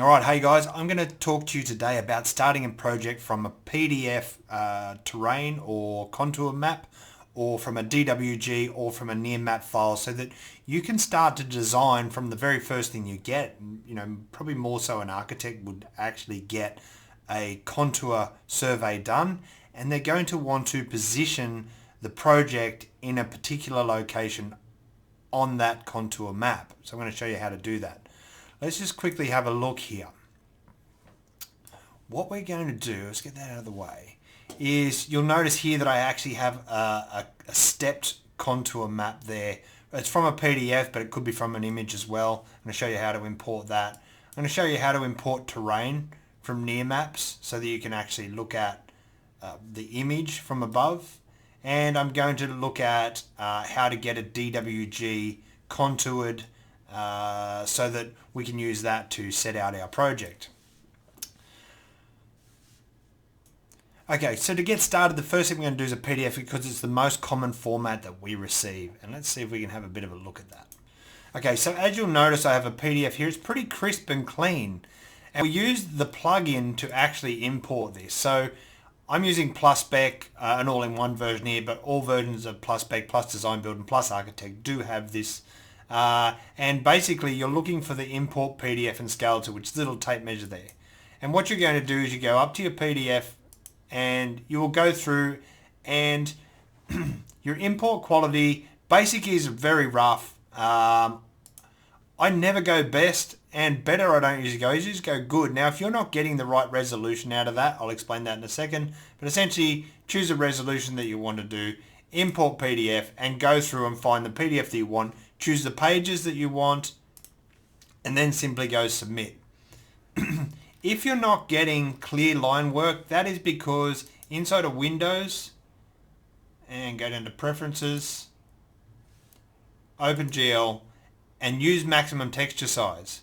Alright, hey guys, I'm going to talk to you today about starting a project from a PDF terrain or contour map, or from a DWG or from a near map file, so that you can start to design from the very first thing you get. You know, probably more so an architect would actually get a contour survey done, and they're going to want to position the project in a particular location on that contour map. So I'm going to show you how to do that. Let's just quickly have a look here. What we're going to do, let's get that out of the way, is you'll notice here that I actually have a stepped contour map there. It's from a PDF, but it could be from an image as well. I'm going to show you how to import that. I'm going to show you how to import terrain from near maps so that you can actually look at the image from above. And I'm going to look at how to get a DWG contoured so that we can use that to set out our project. Okay, so to get started, the first thing we're going to do is a PDF because it's the most common format that we receive. And let's see if we can have a bit of a look at that. Okay, so as you'll notice, I have a PDF here. It's pretty crisp and clean. And we use the plugin to actually import this. So I'm using PlusSpec, an all-in-one version here, but all versions of PlusSpec, Plus Design Build, and Plus Architect do have this. And basically, you're looking for the import PDF and scale tool, which is the little tape measure there. And what you're going to do is you go up to your PDF, and you will go through, and your import quality basically is very rough. I never go best, and better I don't usually go. I usually just go good. Now, if you're not getting the right resolution out of that, I'll explain that in a second. But essentially, choose a resolution that you want to do, import PDF, and go through and find the PDF that you want. Choose the pages that you want, and then simply go submit. If you're not getting clear line work, that is because inside of Windows, and go down to Preferences, open GL, and use maximum texture size.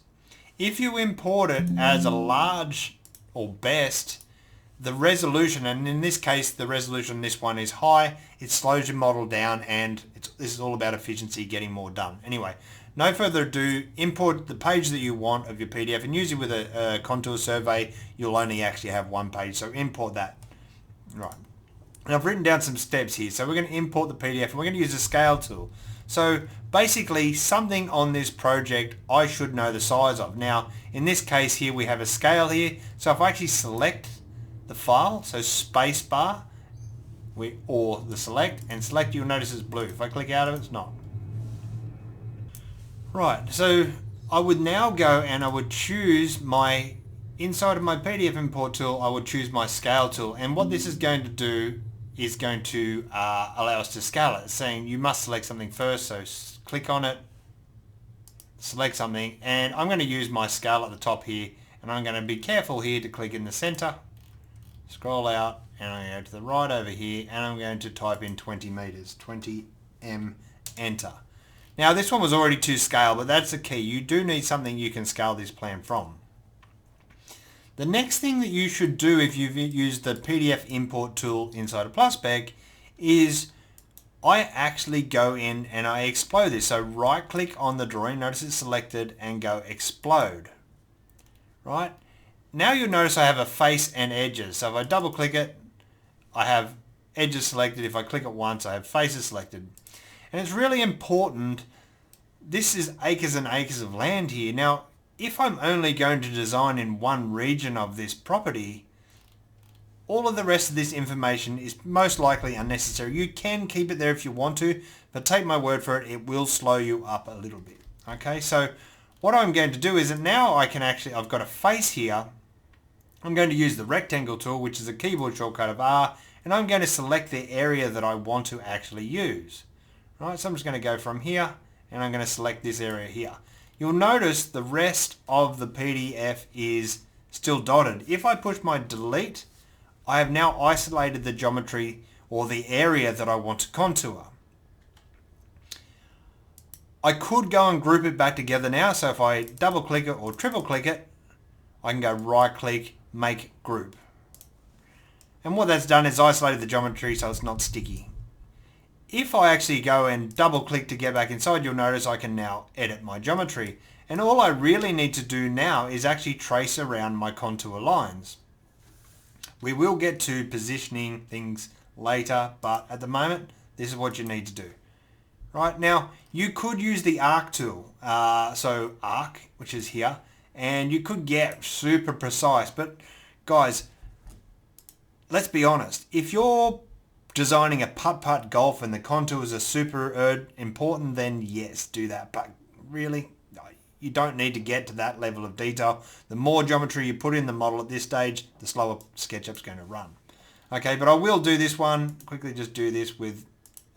If you import it as a large or best, the resolution, and in this case the resolution on this one is high, it slows your model down, and this is all about efficiency, getting more done. Anyway, no further ado, import the page that you want of your PDF, and usually with a contour survey you'll only actually have one page, so import that. Right, and I've written down some steps here. So we're going to import the PDF, and we're going to use the scale tool. So basically, something on this project I should know the size of. Now in this case here we have a scale here, so if I actually select the file, so spacebar or the select, and select, you'll notice it's blue. If I click out of it, it's not. Right, so I would now go and I would choose my, inside of my PDF import tool, I would choose my scale tool, and what this is going to do is going to allow us to scale it. It's saying you must select something first, so click on it, select something, and I'm going to use my scale at the top here, and I'm going to be careful here to click in the center, scroll out, and I go to the right over here, and I'm going to type in 20 meters, 20 m, enter. Now this one was already to scale, but that's the key. You do need something you can scale this plan from. The next thing that you should do if you've used the PDF import tool inside of PlusSpec is I actually go in and I explode this. So right click on the drawing, notice it's selected, and go explode. Right? Now you'll notice I have a face and edges. So if I double click it, I have edges selected. If I click it once, I have faces selected. And it's really important, this is acres and acres of land here. Now, if I'm only going to design in one region of this property, all of the rest of this information is most likely unnecessary. You can keep it there if you want to, but take my word for it, it will slow you up a little bit. Okay, so what I'm going to do is that now I can actually, I've got a face here. I'm going to use the rectangle tool, which is a keyboard shortcut of R, and I'm going to select the area that I want to actually use. Right, so I'm just going to go from here, and I'm going to select this area here. You'll notice the rest of the PDF is still dotted. If I push my delete, I have now isolated the geometry or the area that I want to contour. I could go and group it back together now, so if I double click it or triple click it, I can go right click, make group. And what that's done is isolated the geometry so it's not sticky. If I actually go and double click to get back inside, you'll notice I can now edit my geometry. And all I really need to do now is actually trace around my contour lines. We will get to positioning things later, but at the moment, this is what you need to do. Right, now, you could use the arc tool, so arc, which is here, and you could get super precise, but guys, let's be honest, if you're designing a putt-putt golf and the contours are super important, then yes, do that, but really, you don't need to get to that level of detail. The more geometry you put in the model at this stage, the slower SketchUp's going to run. Okay, but I will do this one, quickly just do this with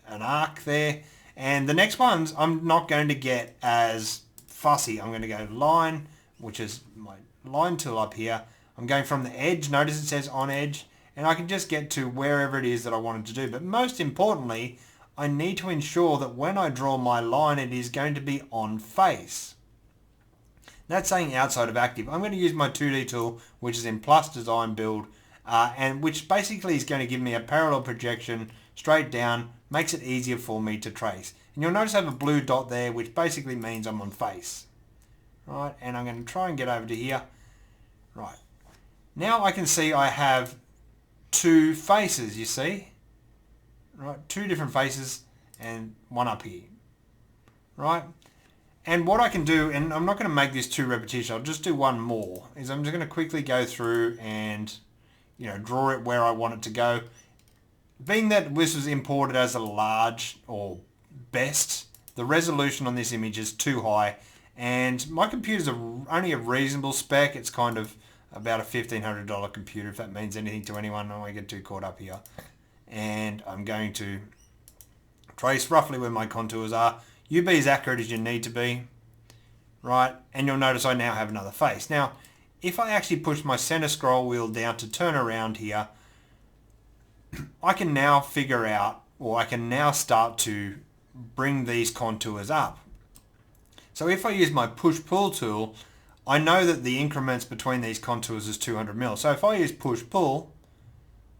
an arc there. And the next ones, I'm not going to get as fussy. I'm going to go line, which is my line tool up here. I'm going from the edge. Notice it says on edge. And I can just get to wherever it is that I wanted to do. But most importantly, I need to ensure that when I draw my line, it is going to be on face. That's saying outside of active. I'm going to use my 2D tool, which is in Plus Design Build, and which basically is going to give me a parallel projection straight down, makes it easier for me to trace. And you'll notice I have a blue dot there, which basically means I'm on face. Right, and I'm going to try and get over to here. Right, now I can see I have two faces, you see? Right, two different faces and one up here. Right? And what I can do, and I'm not going to make this too repetition, I'll just do one more, is I'm just going to quickly go through and, draw it where I want it to go. Being that this was imported as a large or best, the resolution on this image is too high, and my computer's only a reasonable spec. It's kind of about a $1,500 computer, if that means anything to anyone. I don't want to get too caught up here. And I'm going to trace roughly where my contours are. You be as accurate as you need to be, right? And you'll notice I now have another face. Now, if I actually push my center scroll wheel down to turn around here, I can now figure out, or I can now start to bring these contours up. So if I use my push-pull tool, I know that the increments between these contours is 200 mil. So if I use push-pull,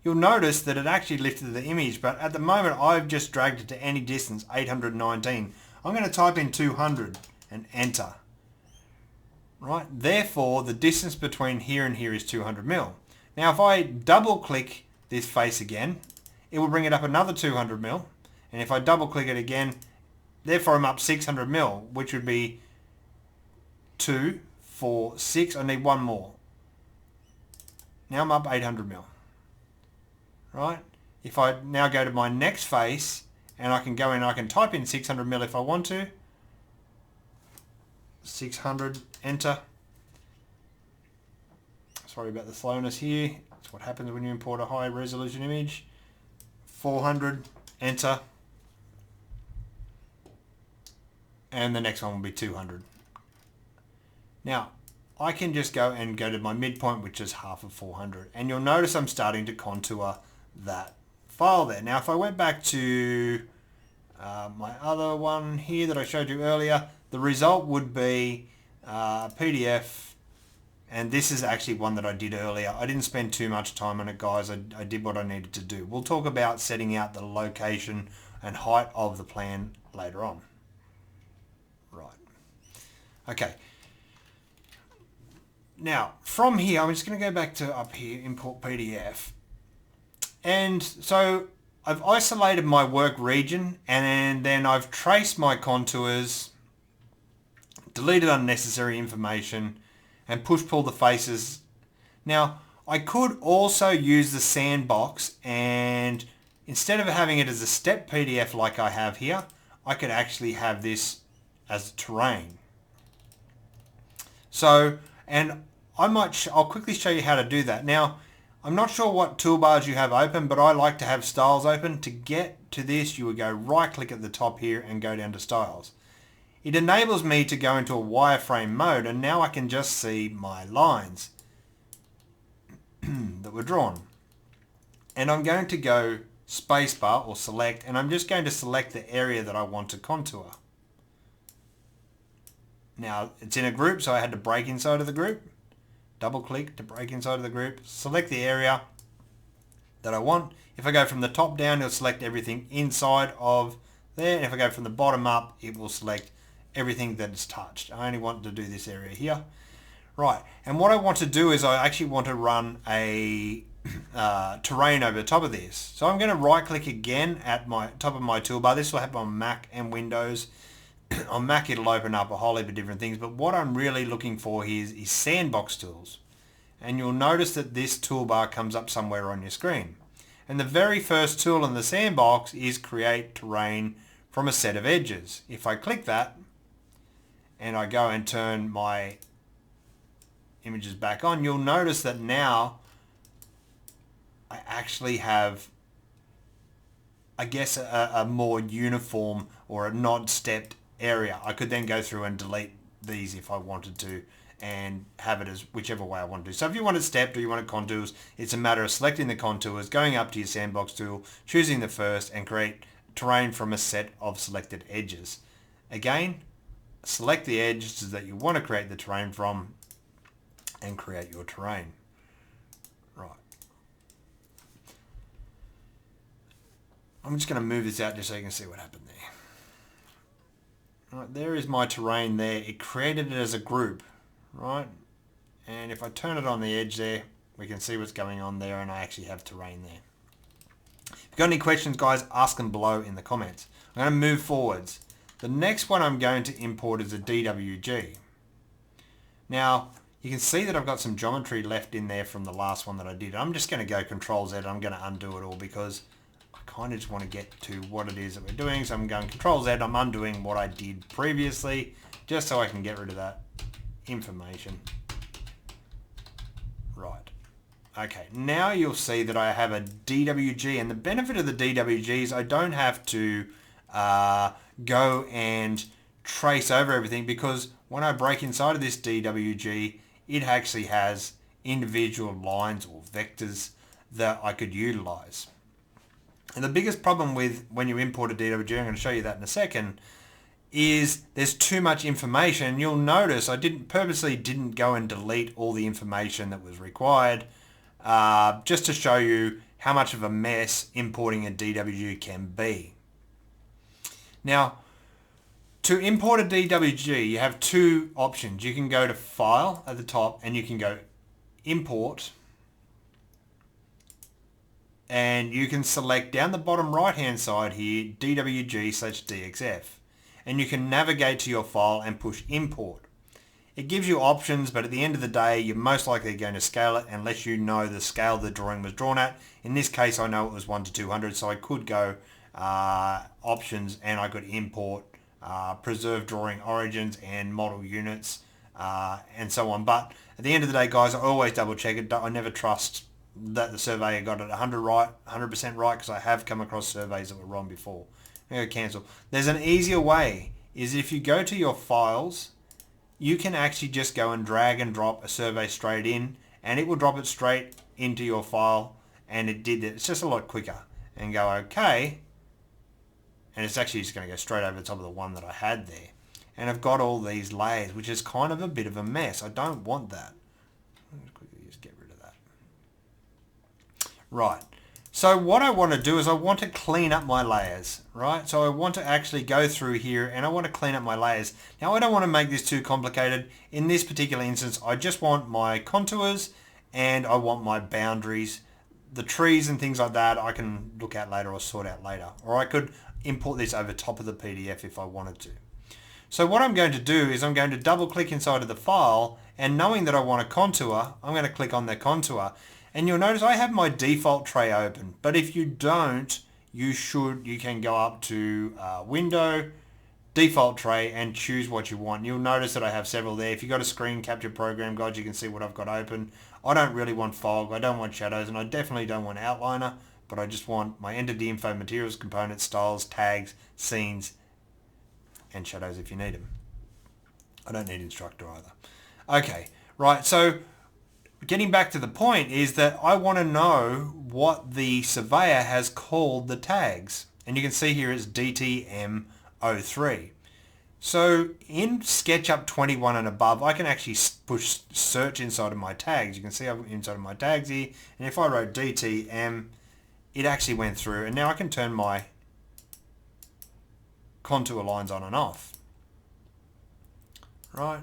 you'll notice that it actually lifted the image, but at the moment I've just dragged it to any distance, 819. I'm going to type in 200 and enter. Right, therefore the distance between here and here is 200 mil. Now if I double click this face again, it will bring it up another 200 mil, and if I double click it again, therefore I'm up 600 mil, which would be 2, 4, 6, I need one more. Now I'm up 800 mil. Right, if I now go to my next face, and I can go in, I can type in 600 mil if I want to. 600, enter. Sorry about the slowness here. That's what happens when you import a high resolution image. 400, enter. And the next one will be 200. Now, I can just go to my midpoint, which is half of 400. And you'll notice I'm starting to contour that file there. Now if I went back to my other one here that I showed you earlier, the result would be PDF, and this is actually one that I did earlier. I didn't spend too much time on it, guys. I did what I needed to do. We'll talk about setting out the location and height of the plan later on. Right. Okay. Now from here, I'm just going to go back to up here, import PDF. And so I've isolated my work region, and then I've traced my contours, deleted unnecessary information, and push-pull the faces. Now, I could also use the Sandbox, and instead of having it as a step PDF like I have here, I could actually have this as terrain. So, and I'll quickly show you how to do that. Now, I'm not sure what toolbars you have open, but I like to have styles open. To get to this, you would go right click at the top here and go down to styles. It enables me to go into a wireframe mode, and now I can just see my lines that were drawn. And I'm going to go spacebar or select, and I'm just going to select the area that I want to contour. Now it's in a group, so I had to break inside of the group. Double click to break inside of the group, select the area that I want. If I go from the top down, it'll select everything inside of there, and if I go from the bottom up, it will select everything that is touched. I only want to do this area here. Right, and what I want to do is I actually want to run a terrain over the top of this. So I'm going to right click again at my top of my toolbar. This will happen on Mac and Windows. On Mac it'll open up a whole heap of different things, but what I'm really looking for here is Sandbox tools. And you'll notice that this toolbar comes up somewhere on your screen. And the very first tool in the Sandbox is create terrain from a set of edges. If I click that and I go and turn my images back on, you'll notice that now I actually have, I guess, a more uniform or a not-stepped area. I could then go through and delete these if I wanted to and have it as whichever way I want to do. So if you want it stepped or you want it contours, it's a matter of selecting the contours, going up to your Sandbox tool, choosing the first, and create terrain from a set of selected edges. Again, select the edges that you want to create the terrain from and create your terrain. Right. I'm just going to move this out just so you can see what happened there. Right, there is my terrain there. It created it as a group, right? And if I turn it on the edge there, we can see what's going on there, and I actually have terrain there. If you've got any questions, guys, ask them below in the comments. I'm going to move forwards. The next one I'm going to import is a DWG. Now, you can see that I've got some geometry left in there from the last one that I did. I'm just going to go Control Z. I'm going to undo it all because I kind of just want to get to what it is that we're doing. So I'm going Control Z. I'm undoing what I did previously just so I can get rid of that information. Right. Okay, now you'll see that I have a DWG, and the benefit of the DWG is I don't have to go and trace over everything, because when I break inside of this DWG, it actually has individual lines or vectors that I could utilize. And the biggest problem with when you import a DWG, I'm going to show you that in a second, is there's too much information. You'll notice I purposely didn't go and delete all the information that was required, just to show you how much of a mess importing a DWG can be. Now, to import a DWG, you have two options. You can go to File at the top, and you can go Import, and you can select down the bottom right hand side here DWG/DXF, and you can navigate to your file and push Import. It gives you options, but at the end of the day, you're most likely going to scale it unless you know the scale the drawing was drawn at. In this case, I know it was 1 to 200, so I could go Options, and I could import preserve drawing origins and model units and so on. But at the end of the day, guys, I always double check it. I never trust that the surveyor got it 100% right, because I have come across surveys that were wrong before. I'm going to cancel. There's an easier way, is if you go to your files, you can actually just go and drag and drop a survey straight in, and it will drop it straight into your file, and it did it. It's just a lot quicker. And go OK, and it's actually just going to go straight over the top of the one that I had there. And I've got all these layers, which is kind of a bit of a mess. I don't want that. Let's quickly just get rid of that. Right. So what I want to do is I want to clean up my layers, right? So I want to actually go through here and I want to clean up my layers. Now I don't want to make this too complicated. In this particular instance, I just want my contours and I want my boundaries. The trees and things like that I can look at later or sort out later. Or I could import this over top of the PDF if I wanted to. So what I'm going to do is I'm going to double click inside of the file, and knowing that I want a contour, I'm going to click on the contour. And you'll notice I have my default tray open, but if you don't, you can go up to Window, Default Tray, and choose what you want. You'll notice that I have several there. If you've got a screen capture program, guys, you can see what I've got open. I don't really want fog, I don't want shadows, and I definitely don't want outliner, but I just want my entity info, materials, components, styles, tags, scenes, and shadows if you need them. I don't need instructor either. Okay, right, so getting back to the point is that I want to know what the surveyor has called the tags. And you can see here it's DTM03. So in SketchUp 21 and above, I can actually push search inside of my tags. You can see I'm inside of my tags here. And if I wrote DTM, it actually went through. And now I can turn my contour lines on and off. right?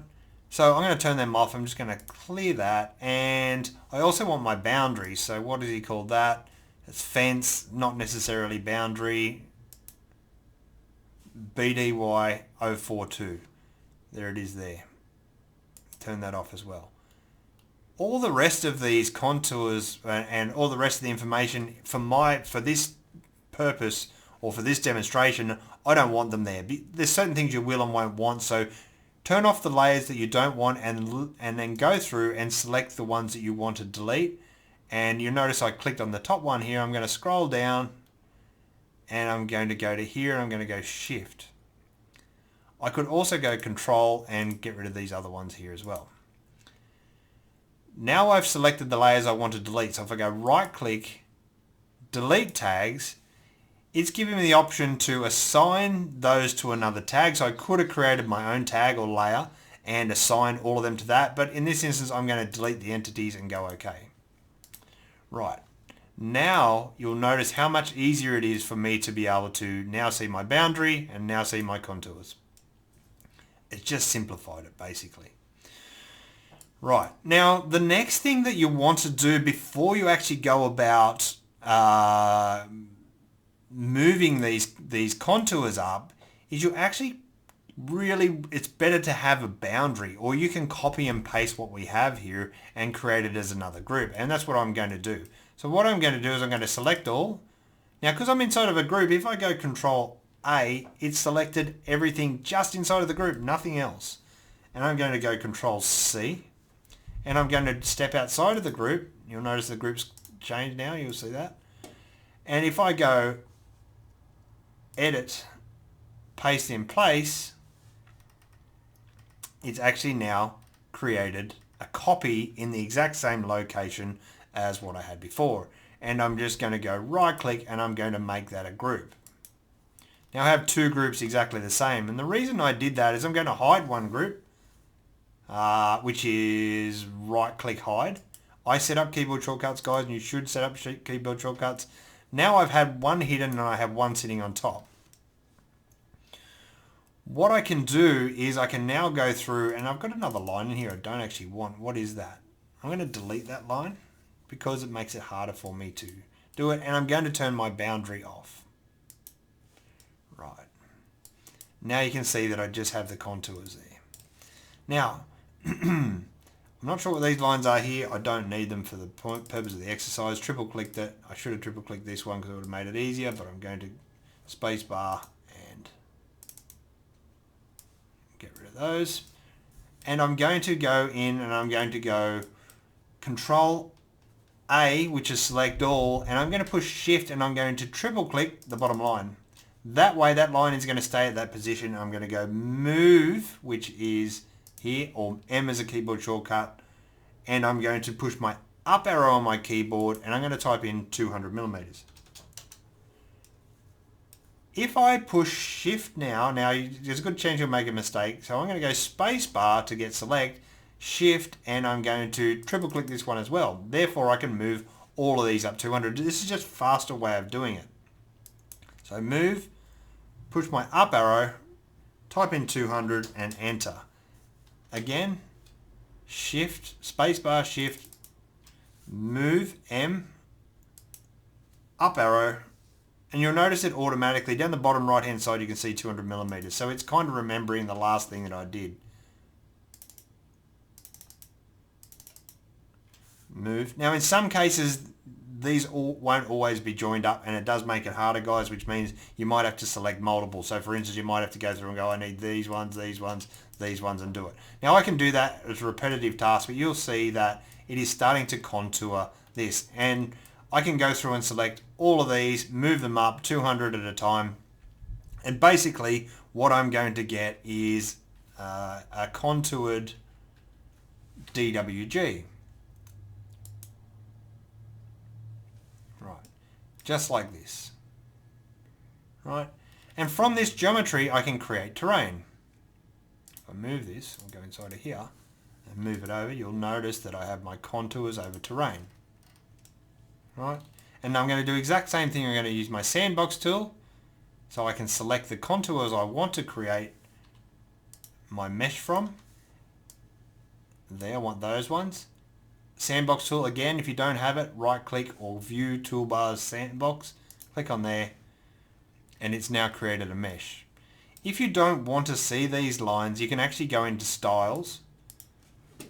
So I'm going to turn them off. I'm just going to clear that. And I also want my boundary. So what does he call that? It's fence, not necessarily boundary. BDY042. There it is there. Turn that off as well. All the rest of these contours and all the rest of the information for this purpose or for this demonstration, I don't want them there. There's certain things you will and won't want, so turn off the layers that you don't want and then go through and select the ones that you want to delete. And you'll notice I clicked on the top one here. I'm going to scroll down and I'm going to go to here and I'm going to go Shift. I could also go Control and get rid of these other ones here as well. Now I've selected the layers I want to delete. So if I go right click, delete tags, it's giving me the option to assign those to another tag. So I could have created my own tag or layer and assign all of them to that. But in this instance, I'm going to delete the entities and go OK. Right. Now you'll notice how much easier it is for me to be able to now see my boundary and now see my contours. It's just simplified it basically. Right. Now the next thing that you want to do before you actually go about moving these contours up is you actually it's better to have a boundary, or you can copy and paste what we have here and create it as another group, and that's what I'm going to do. So what I'm going to do is I'm going to select all. Now because I'm inside of a group, if I go Control A, it's selected everything just inside of the group, nothing else. And I'm going to go Control C and I'm going to step outside of the group. You'll notice the group's changed now, you'll see that. And if I go Edit, Paste in Place, it's actually now created a copy in the exact same location as what I had before. And I'm just going to go right click and I'm going to make that a group. Now I have two groups exactly the same, and the reason I did that is I'm going to hide one group, which is right click hide. I set up keyboard shortcuts, guys, and you should set up keyboard shortcuts. Now I've had one hidden and I have one sitting on top. What I can do is I can now go through, and I've got another line in here I don't actually want. What is that? I'm going to delete that line because it makes it harder for me to do it, and I'm going to turn my boundary off. Right. Now you can see that I just have the contours there. Now, I'm not sure what these lines are here. I don't need them for the purpose of the exercise. Triple clicked it. I should have triple clicked this one because it would have made it easier, but I'm going to space bar and get rid of those. And I'm going to go in and I'm going to go Control A, which is select all, and I'm going to push Shift and I'm going to triple click the bottom line. That way that line is going to stay at that position. I'm going to go Move, which is here, or M as a keyboard shortcut, and I'm going to push my up arrow on my keyboard and I'm going to type in 200 millimeters. If I push Shift now there's a good chance you'll make a mistake, so I'm going to go space bar to get select, Shift, and I'm going to triple click this one as well. Therefore I can move all of these up 200. This is just a faster way of doing it. So move, push my up arrow, type in 200 and enter. Again, Shift, space bar, Shift, move, M, up arrow, and you'll notice it automatically down the bottom right hand side you can see 200 millimeters. So it's kind of remembering the last thing that I did. Move. Now in some cases these won't always be joined up, and it does make it harder, guys, which means you might have to select multiple. So for instance, you might have to go through and go, I need these ones, these ones, these ones, and do it. Now I can do that as a repetitive task, but you'll see that it is starting to contour this, and I can go through and select all of these, move them up 200 at a time, and basically what I'm going to get is a contoured DWG. Right, just like this. Right, and from this geometry I can create terrain. If I move this, I'll go inside of here and move it over, you'll notice that I have my contours over terrain. Right, and I'm going to do the exact same thing. I'm going to use my Sandbox tool so I can select the contours I want to create my mesh from, there, I want those ones. Sandbox tool, again, if you don't have it, right click or view toolbars Sandbox, click on there, and it's now created a mesh. If you don't want to see these lines, you can actually go into styles.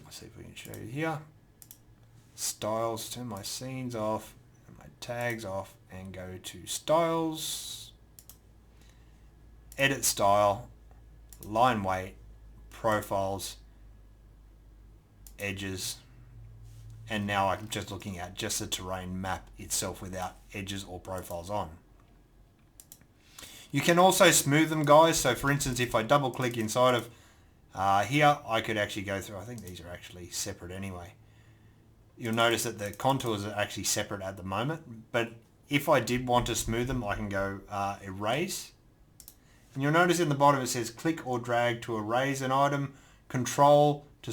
Let's see if we can show you here. Styles, turn my scenes off and my tags off and go to styles, edit style, line weight, profiles, edges, and now I'm just looking at just the terrain map itself without edges or profiles on. You can also smooth them, guys. So for instance, if I double click inside of here, I could actually go through, I think these are actually separate anyway. You'll notice that the contours are actually separate at the moment, but if I did want to smooth them, I can go erase. And you'll notice in the bottom it says click or drag to erase an item, control to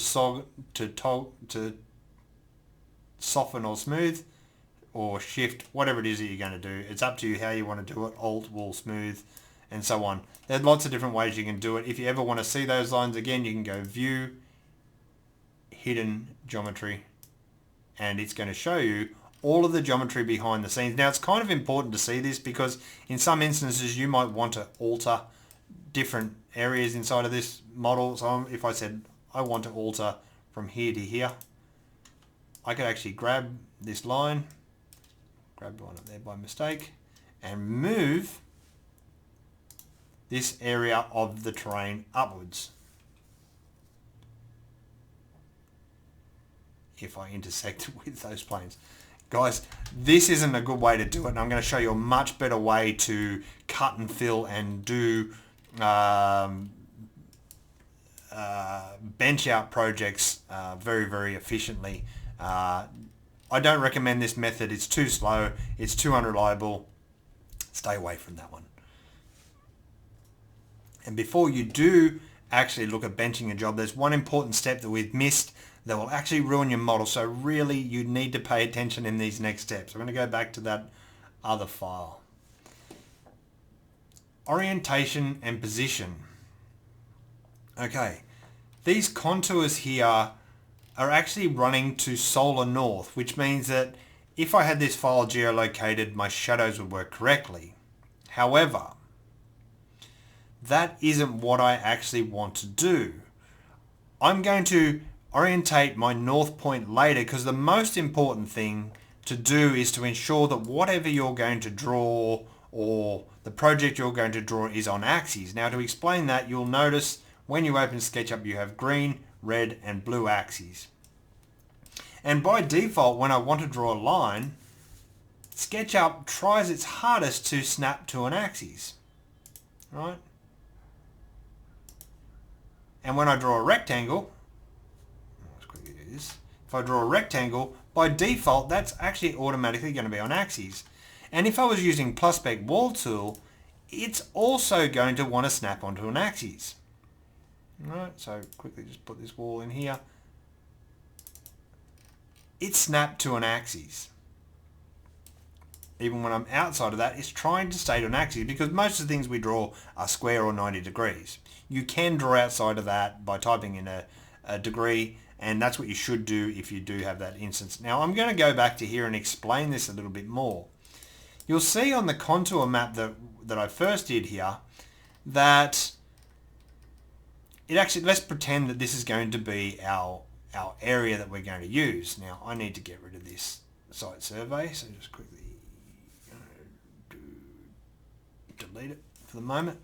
soften or smooth, or shift, whatever it is that you're going to do. It's up to you how you want to do it. Alt will smooth, and so on. There's lots of different ways you can do it. If you ever want to see those lines again, you can go view, hidden geometry, and it's going to show you all of the geometry behind the scenes. Now it's kind of important to see this because in some instances you might want to alter different areas inside of this model. So if I said I want to alter from here to here, I could actually grab this line, grab one up there by mistake, and move this area of the terrain upwards if I intersect with those planes. Guys, this isn't a good way to do it, and I'm going to show you a much better way to cut and fill and do bench out projects very, very efficiently. I don't recommend this method. It's too slow. It's too unreliable. Stay away from that one. And before you do actually look at benching a job, there's one important step that we've missed that will actually ruin your model. So really you need to pay attention in these next steps. I'm going to go back to that other file. Orientation and position. Okay, these contours here are actually running to solar north, which means that if I had this file geolocated, my shadows would work correctly. However, that isn't what I actually want to do. I'm going to orientate my north point later because the most important thing to do is to ensure that whatever you're going to draw or the project you're going to draw is on axes. Now to explain that, you'll notice when you open SketchUp you have green, red and blue axes. And by default, when I want to draw a line, SketchUp tries its hardest to snap to an axis, right? And when I draw a rectangle, let's quickly do this. If I draw a rectangle, by default, that's actually automatically going to be on axes. And if I was using PlusSpec wall tool, it's also going to want to snap onto an axis. Right, so quickly just put this wall in here. It's snapped to an axis. Even when I'm outside of that, it's trying to stay to an axis because most of the things we draw are square or 90 degrees. You can draw outside of that by typing in a degree, and that's what you should do if you do have that instance. Now I'm going to go back to here and explain this a little bit more. You'll see on the contour map that I first did here that it actually, let's pretend that this is going to be our area that we're going to use. Now I need to get rid of this site survey, so just quickly delete it for the moment.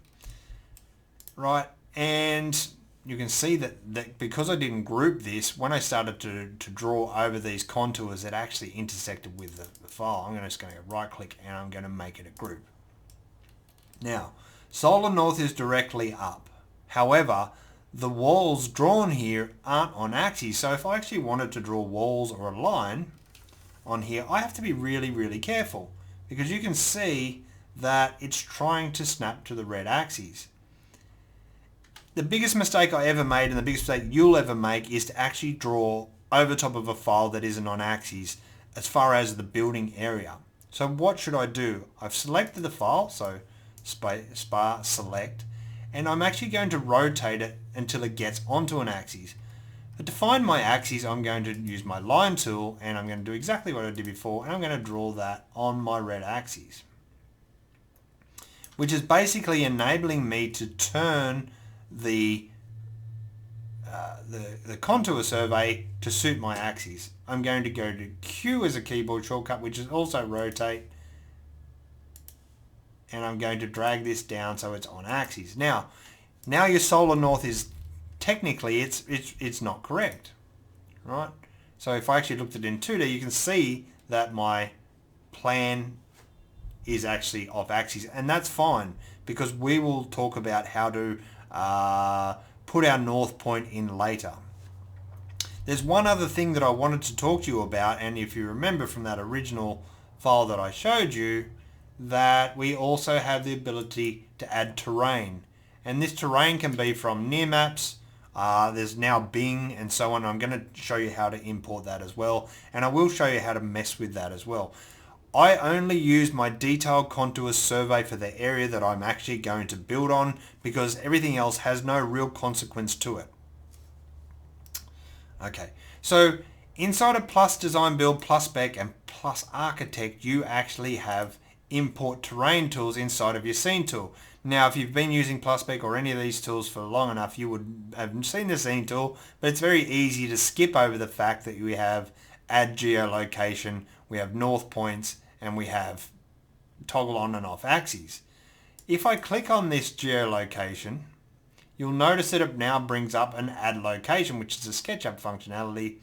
Right, and you can see that because I didn't group this, when I started to draw over these contours, it actually intersected with the file. I'm just going to right click and I'm going to make it a group. Now, solar north is directly up. However, the walls drawn here aren't on axes. So if I actually wanted to draw walls or a line on here, I have to be really, really careful because you can see that it's trying to snap to the red axes. The biggest mistake I ever made and the biggest mistake you'll ever make is to actually draw over top of a file that isn't on axes as far as the building area. So what should I do? I've selected the file, so select, and I'm actually going to rotate it until it gets onto an axis. But to find my axes, I'm going to use my line tool, and I'm going to do exactly what I did before, and I'm going to draw that on my red axis, which is basically enabling me to turn the contour survey to suit my axes. I'm going to go to Q as a keyboard shortcut, which is also rotate, and I'm going to drag this down so it's on axis. Now your solar north is technically it's not correct, right? So if I actually looked at it in 2D, you can see that my plan is actually off axis, and that's fine because we will talk about how to put our north point in later. There's one other thing that I wanted to talk to you about, and if you remember from that original file that I showed you, that we also have the ability to add terrain, and this terrain can be from near maps. There's now Bing and so on. I'm going to show you how to import that as well, and I will show you how to mess with that as well. I only use my detailed contour survey for the area that I'm actually going to build on, because everything else has no real consequence to it. Okay, so inside of Plus Design Build, PlusSpec and Plus Architect, you actually have import terrain tools inside of your scene tool. Now, if you've been using PlusSpec or any of these tools for long enough, you would have seen the scene tool, but it's very easy to skip over the fact that we have add geolocation, we have north points, and we have toggle on and off axes. If I click on this geolocation, you'll notice that it now brings up an add location, which is a SketchUp functionality,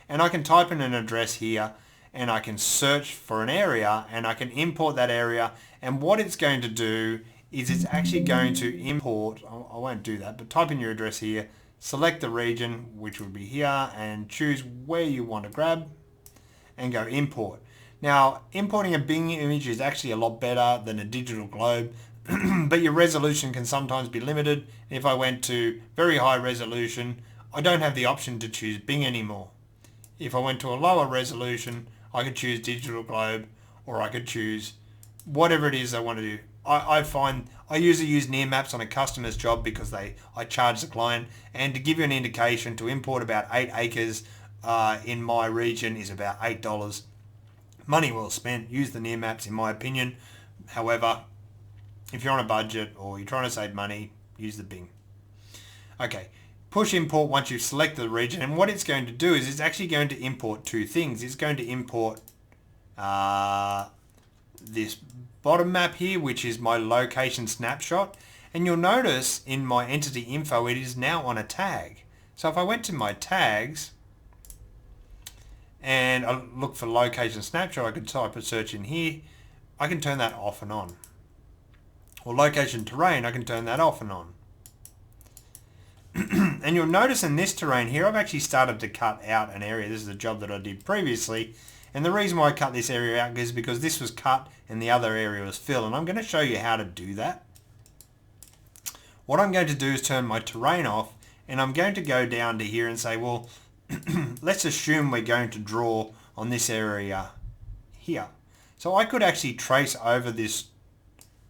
and I can type in an address here, and I can search for an area, and I can import that area, and what it's going to do is it's actually going to import, I won't do that, but type in your address here, select the region, which would be here, and choose where you want to grab, and go import. Now, importing a Bing image is actually a lot better than a digital globe, but your resolution can sometimes be limited. If I went to very high resolution, I don't have the option to choose Bing anymore. If I went to a lower resolution, I could choose digital globe, or I could choose whatever it is I want to do. I find I usually use near maps on a customer's job because I charge the client, and to give you an indication, to import about 8 acres in my region is about $8. Money well spent. Use the near maps in my opinion. However, if you're on a budget or you're trying to save money, use the Bing. Okay, push import once you've selected the region, and what it's going to do is it's actually going to import two things. It's going to import this bottom map here, which is my location snapshot, and you'll notice in my entity info it is now on a tag. So if I went to my tags and I look for location snapshot, I could type a search in here. I can turn that off and on. Or location terrain, I can turn that off and on. And you'll notice in this terrain here, I've actually started to cut out an area. This is a job that I did previously. And the reason why I cut this area out is because this was cut and the other area was filled. And I'm going to show you how to do that. What I'm going to do is turn my terrain off, and I'm going to go down to here and say, well, let's assume we're going to draw on this area here. So I could actually trace over this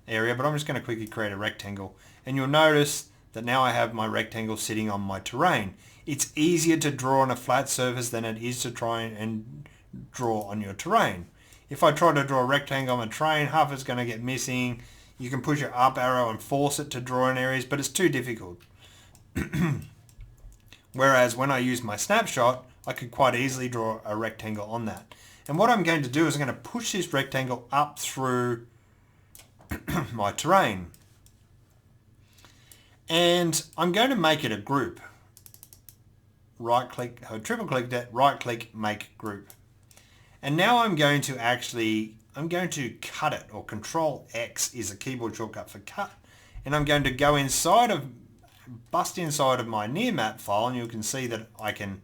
area, but I'm just going to quickly create a rectangle. And you'll notice that now I have my rectangle sitting on my terrain. It's easier to draw on a flat surface than it is to try and draw on your terrain. If I try to draw a rectangle on a terrain, half is going to get missing. You can push your up arrow and force it to draw in areas, but it's too difficult. Whereas when I use my snapshot, I could quite easily draw a rectangle on that. And what I'm going to do is I'm going to push this rectangle up through my terrain. And I'm going to make it a group. Right click, triple click that, right click, make group. And now I'm going to cut it, or Control X is a keyboard shortcut for cut. And I'm going to go bust inside of my near map file, and you can see that I can,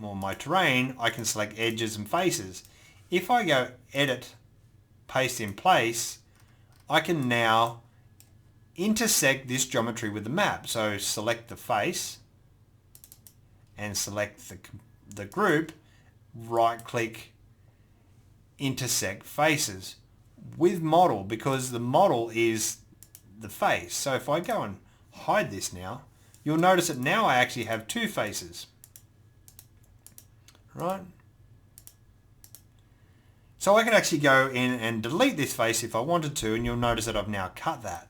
on my terrain, I can select edges and faces. If I go edit, paste in place, I can now intersect this geometry with the map. So select the face and select the group, right click, intersect faces with model, because the model is the face. So if I go and hide this now, you'll notice that now I actually have two faces. right? So I could actually go in and delete this face if I wanted to, and you'll notice that I've now cut that.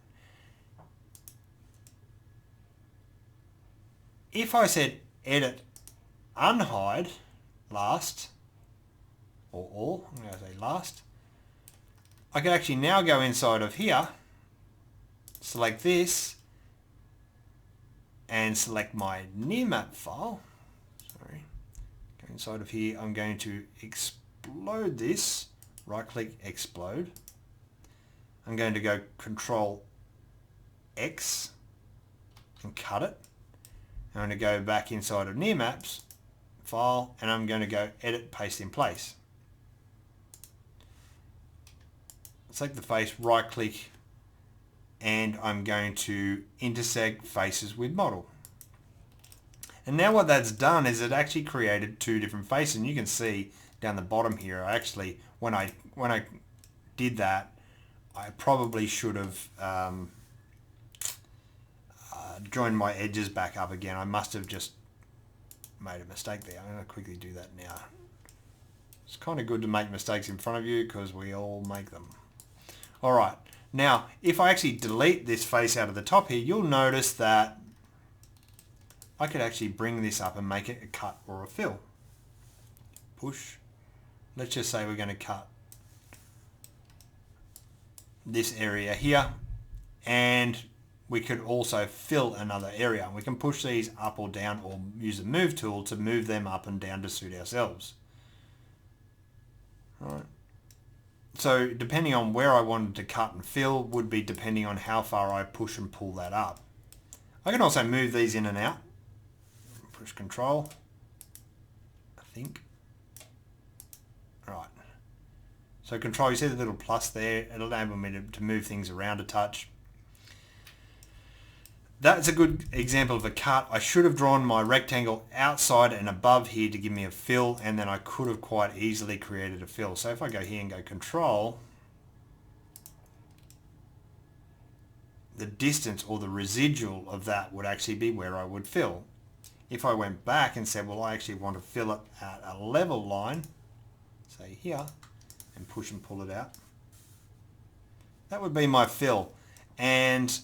If I said edit unhide last, or all, I'm going to say last, I could actually now go inside of here, select this, and select my near map file. Sorry, go inside of here, I'm going to explode this, right click explode. I'm going to go Control X and cut it. I'm going to go back inside of near maps file, and I'm going to go edit paste in place. Select the face, right click, and I'm going to intersect faces with model. And now what that's done is it actually created two different faces, and you can see down the bottom here, I actually, when I did that, I probably should have joined my edges back up again. I must have just made a mistake there. I'm going to quickly do that now. It's kind of good to make mistakes in front of you because we all make them. Alright, now if I actually delete this face out of the top here, you'll notice that I could actually bring this up and make it a cut or a fill. Push. Let's just say we're going to cut this area here, and we could also fill another area. We can push these up or down, or use the move tool to move them up and down to suit ourselves. All right. So depending on where I wanted to cut and fill would be depending on how far I push and pull that up. I can also move these in and out. Push Control, I think. Right. So Control, you see the little plus there, it'll enable me to move things around a touch. That's a good example of a cut. I should have drawn my rectangle outside and above here to give me a fill, and then I could have quite easily created a fill. So if I go here and go Control, the distance or the residual of that would actually be where I would fill. If I went back and said, well, I actually want to fill it at a level line, say here, and push and pull it out, that would be my fill. And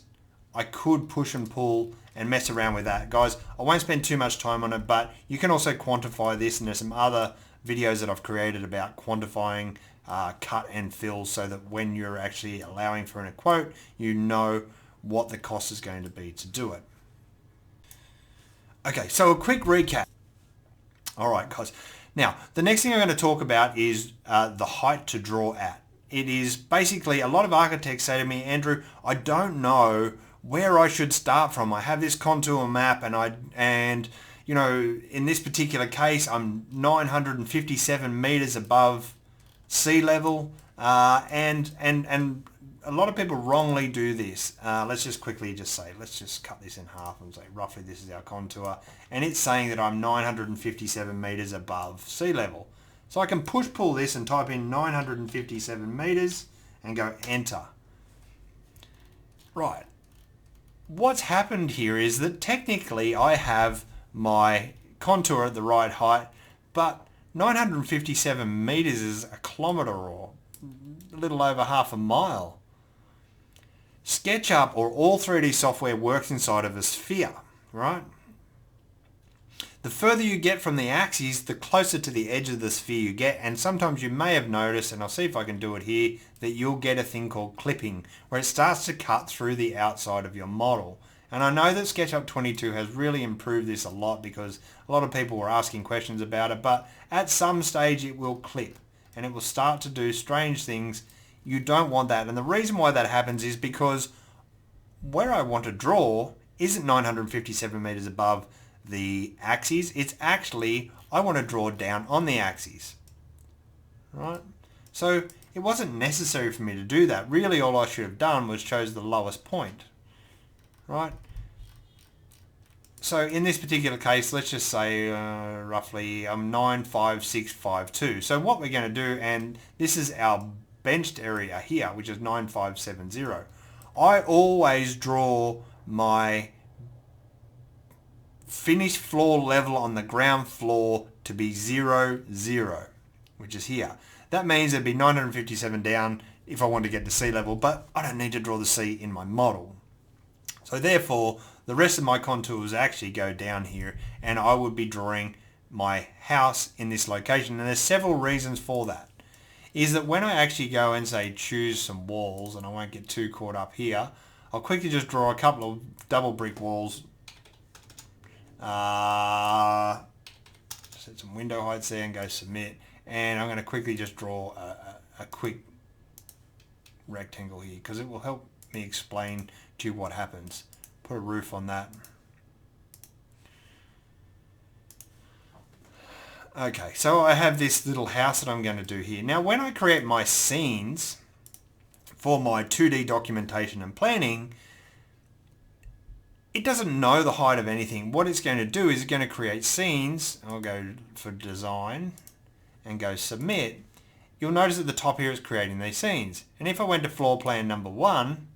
I could push and pull and mess around with that. Guys, I won't spend too much time on it, but you can also quantify this, and there's some other videos that I've created about quantifying cut and fill so that when you're actually allowing for a quote, you know what the cost is going to be to do it. Okay, so a quick recap. All right, guys. Now, the next thing I'm going to talk about is the height to draw at. It is basically, a lot of architects say to me, Andrew, I don't know where I should start from. I have this contour map, and you know, in this particular case, I'm 957 meters above sea level, and a lot of people wrongly do this. Let's just quickly say, let's just cut this in half and say roughly this is our contour, and it's saying that I'm 957 meters above sea level. So I can push pull this and type in 957 meters and go enter. Right. What's happened here is that technically I have my contour at the right height, but 957 meters is a kilometer or a little over half a mile. SketchUp or all 3D software works inside of a sphere, right? The further you get from the axis, the closer to the edge of the sphere you get, and sometimes you may have noticed, and I'll see if I can do it here, that you'll get a thing called clipping, where it starts to cut through the outside of your model. And I know that SketchUp 22 has really improved this a lot because a lot of people were asking questions about it, but at some stage it will clip and it will start to do strange things. You don't want that, and the reason why that happens is because where I want to draw isn't 957 meters above the axis. It's actually, I want to draw down on the axis, right? So it wasn't necessary for me to do that. Really all I should have done was chose the lowest point, right? So in this particular case, let's just say roughly 95652. So what we're going to do, and this is our benched area here, which is 9570. I always draw my finished floor level on the ground floor to be 0, 0, which is here. That means it'd be 957 down if I want to get to sea level, but I don't need to draw the sea in my model. So therefore, the rest of my contours actually go down here, and I would be drawing my house in this location. And there's several reasons for that. Is that when I actually go and say choose some walls, and I won't get too caught up here, I'll quickly just draw a couple of double brick walls. Set some window heights there and go submit. And I'm going to quickly just draw a quick rectangle here because it will help me explain to you what happens. Put a roof on that. Okay, so I have this little house that I'm going to do here. Now when I create my scenes for my 2D documentation and planning, it doesn't know the height of anything. What it's going to do is it's going to create scenes. I'll go for design and go submit. You'll notice at the top here it's creating these scenes. And if I went to floor plan number 1,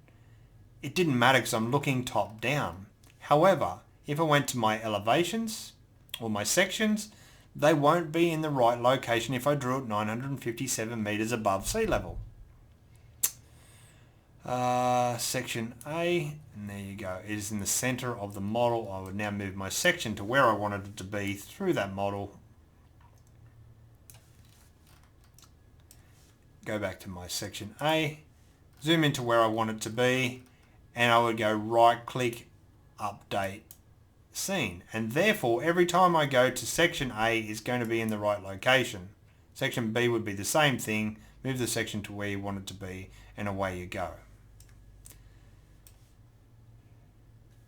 it didn't matter because I'm looking top down. However, if I went to my elevations or my sections, they won't be in the right location if I drew it 957 meters above sea level. Section A, and there you go. It is in the center of the model. I would now move my section to where I wanted it to be through that model. Go back to my section A, zoom into where I want it to be, and I would go right click, update scene. And therefore every time I go to section A is going to be in the right location. Section B would be the same thing. Move the section to where you want it to be, and away you go.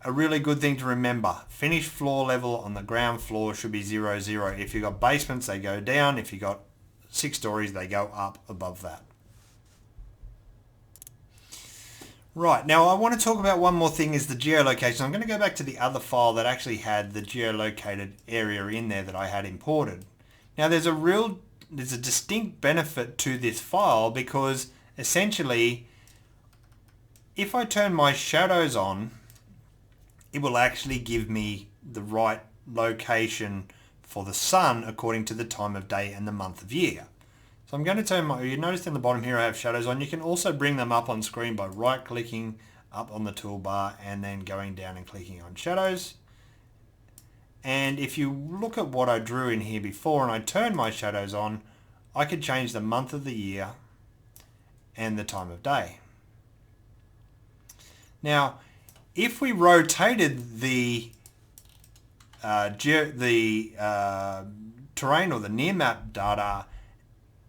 A really good thing to remember, finished floor level on the ground floor should be 0, 0. If you've got basements, they go down. If you've got 6 stories, they go up above that. Right, now I want to talk about one more thing, is the geolocation. I'm going to go back to the other file that actually had the geolocated area in there that I had imported. Now there's a distinct benefit to this file, because essentially if I turn my shadows on, it will actually give me the right location for the sun according to the time of day and the month of year. So I'm going to turn you notice in the bottom here I have shadows on. You can also bring them up on screen by right clicking up on the toolbar and then going down and clicking on shadows. And if you look at what I drew in here before and I turn my shadows on, I could change the month of the year and the time of day. Now if we rotated the terrain or the near map data,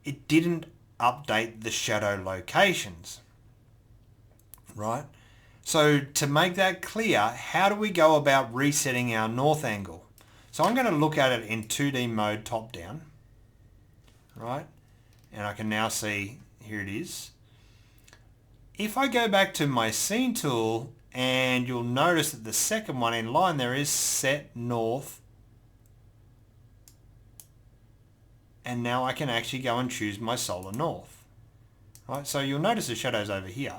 it didn't update the shadow locations, right? So to make that clear, how do we go about resetting our north angle? So I'm going to look at it in 2D mode top down, right? And I can now see, here it is. If I go back to my scene tool, and you'll notice that the second one in line there is set north. And now I can actually go and choose my solar north. Right, so you'll notice the shadows over here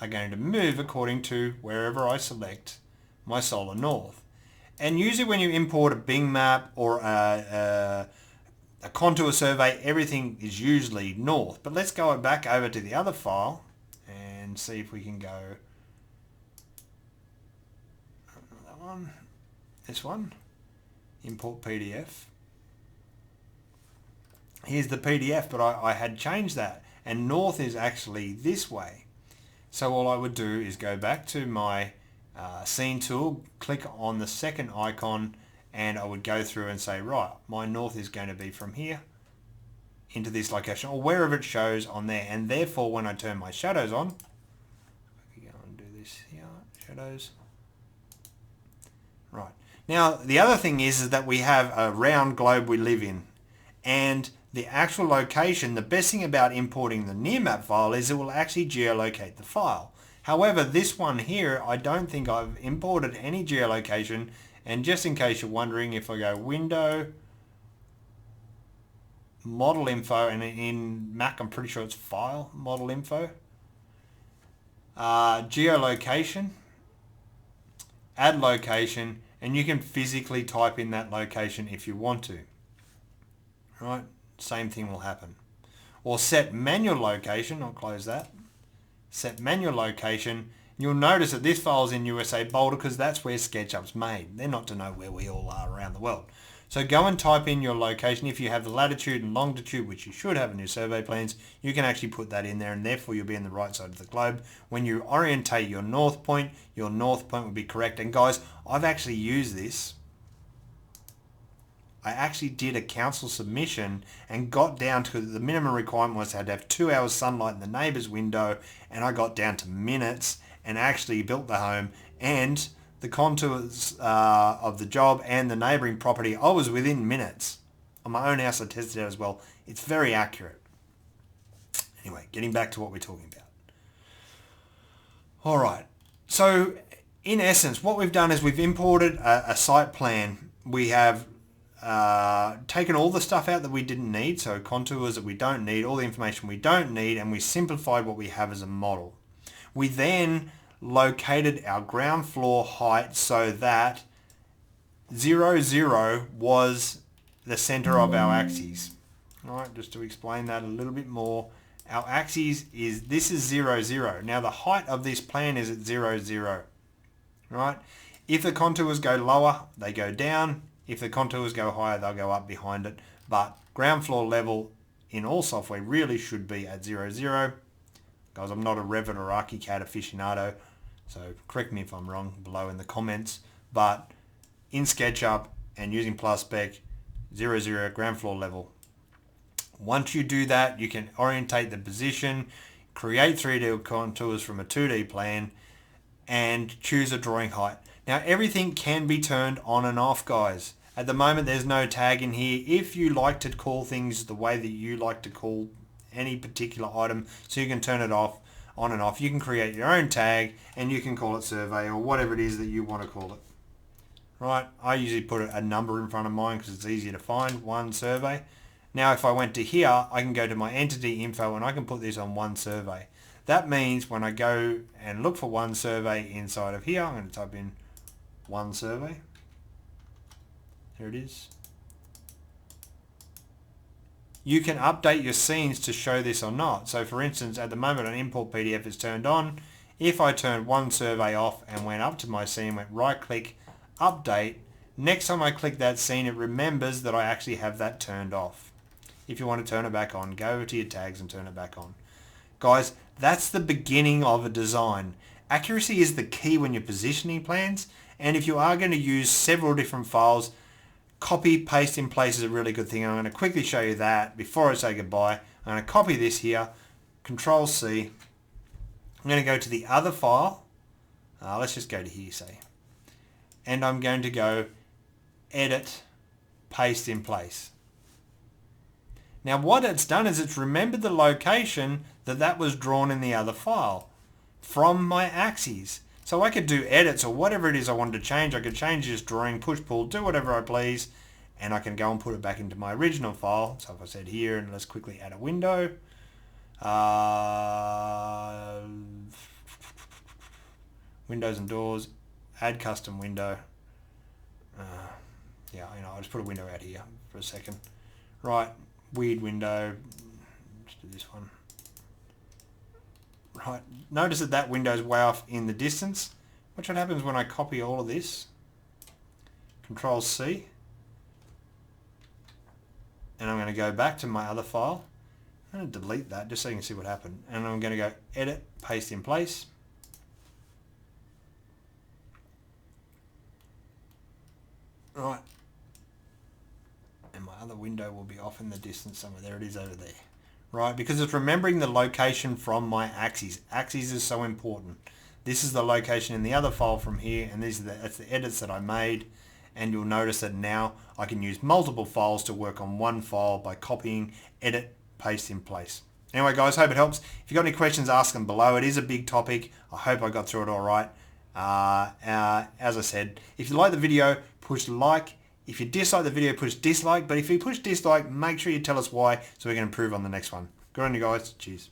are going to move according to wherever I select my solar north. And usually when you import a Bing map or a contour survey, everything is usually north. But let's go back over to the other file and see if we can go that one, this one, import PDF. Here's the PDF, but I had changed that, and north is actually this way. So all I would do is go back to my scene tool, click on the second icon, and I would go through and say, right, my north is going to be from here into this location, or wherever it shows on there. And therefore when I turn my shadows on, here, shadows. Right. Now the other thing is that we have a round globe we live in, and the actual location, the best thing about importing the near map file is it will actually geolocate the file. However, this one here, I don't think I've imported any geolocation, and just in case you're wondering, if I go window, model info, and in Mac I'm pretty sure it's file, model info, geolocation, add location, and you can physically type in that location if you want to. Right? Same thing will happen. Or set manual location, I'll close that. Set manual location. You'll notice that this file is in USA Boulder because that's where SketchUp's made. They're not to know where we all are around the world. So go and type in your location. If you have the latitude and longitude, which you should have in your survey plans, you can actually put that in there, and therefore you'll be in the right side of the globe. When you orientate your north point will be correct. And guys, I've actually used this. I actually did a council submission and got down to the minimum requirement was I had to have 2 hours sunlight in the neighbour's window, and I got down to minutes and actually built the home, and the contours of the job and the neighbouring property, I was within minutes. On my own house I tested it as well. It's very accurate. Anyway, getting back to what we're talking about. Alright, so in essence what we've done is we've imported a site plan. We have taken all the stuff out that we didn't need, so contours that we don't need, all the information we don't need, and we simplified what we have as a model. We then located our ground floor height so that 0, 0 was the center of our axis. Alright, just to explain that a little bit more, our axis is, this is 0, 0. Now the height of this plan is at 0, 0. Right? If the contours go lower, they go down. If the contours go higher, they'll go up behind it. But ground floor level in all software really should be at 0, 0. Guys, I'm not a Revit or ArchiCAD aficionado, so correct me if I'm wrong below in the comments. But in SketchUp and using PlusSpec, 0, 0 ground floor level. Once you do that, you can orientate the position, create 3D contours from a 2D plan, and choose a drawing height. Now everything can be turned on and off, guys. At the moment there's no tag in here. If you like to call things the way that you like to call any particular item, so you can turn it off, on and off, you can create your own tag and you can call it survey or whatever it is that you want to call it. Right, I usually put a number in front of mine because it's easier to find, 1 survey. Now if I went to here, I can go to my entity info and I can put this on 1 survey. That means when I go and look for 1 survey inside of here, I'm going to type in 1 survey. Here it is. You can update your scenes to show this or not. So for instance, at the moment an import PDF is turned on. If I turned 1 survey off and went up to my scene, went right click, update, next time I click that scene it remembers that I actually have that turned off. If you want to turn it back on, go over to your tags and turn it back on. Guys, that's the beginning of a design. Accuracy is the key when you're positioning plans, and if you are going to use several different files, copy, paste in place is a really good thing. I'm going to quickly show you that before I say goodbye. I'm going to copy this here, Control C. I'm going to go to the other file. Let's just go to here, say. And I'm going to go Edit, Paste in Place. Now what it's done is it's remembered the location that was drawn in the other file from my axes. So I could do edits or whatever it is I wanted to change. I could change this drawing, push, pull, do whatever I please, and I can go and put it back into my original file. So if I said here, and let's quickly add a window. Windows and doors, add custom window. Yeah, I'll just put a window out here for a second. Right, weird window. Let's do this one. Right, notice that window's way off in the distance. Watch what happens when I copy all of this. Control C. And I'm going to go back to my other file. I'm going to delete that just so you can see what happened. And I'm going to go Edit, Paste in Place. Right. And my other window will be off in the distance somewhere. There it is over there. Right, because it's remembering the location from my axes. Axes is so important. This is the location in the other file from here, and that's the edits that I made. And you'll notice that now I can use multiple files to work on one file by copying, edit, paste in place. Anyway guys, hope it helps. If you've got any questions, ask them below. It is a big topic. I hope I got through it all right. As I said, if you like the video, push like. If you dislike the video, push dislike. But if you push dislike, make sure you tell us why so we can improve on the next one. Good on you guys. Cheers.